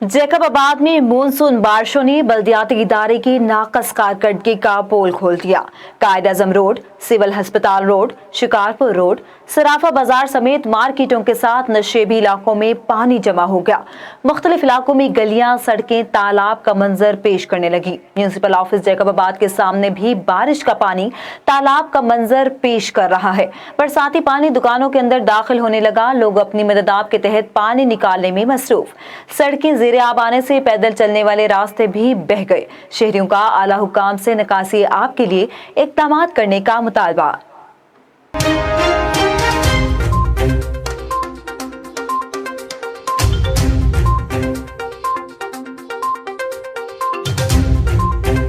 जैकबाबाद में मानसून बारिशों ने बल्दियाती इदारे की नाकस कारकर्दगी का पोल खोल दिया। कायद-ए-आजम रोड, सिविल अस्पताल रोड, शिकारपुर रोड, सराफा बाजार समेत मार्केटों के साथ नशेबी इलाकों में पानी जमा हो गया। मुख्तलिफ इलाकों में गलियां, सड़कें तालाब का मंजर पेश करने लगी। म्यूनिसिपल ऑफिस जैकबाबाद के सामने भी बारिश का पानी तालाब का मंजर पेश कर रहा है। बरसाती पानी दुकानों के अंदर दाखिल होने लगा। लोग अपनी मददाब के तहत पानी निकालने में मसरूफ। सड़कें ज़ेरे आब आने से पैदल चलने वाले रास्ते भी बह गए। शहरियों का आला हुकाम से निकासी आब के लिए इक़दामात करने का मुतालबा।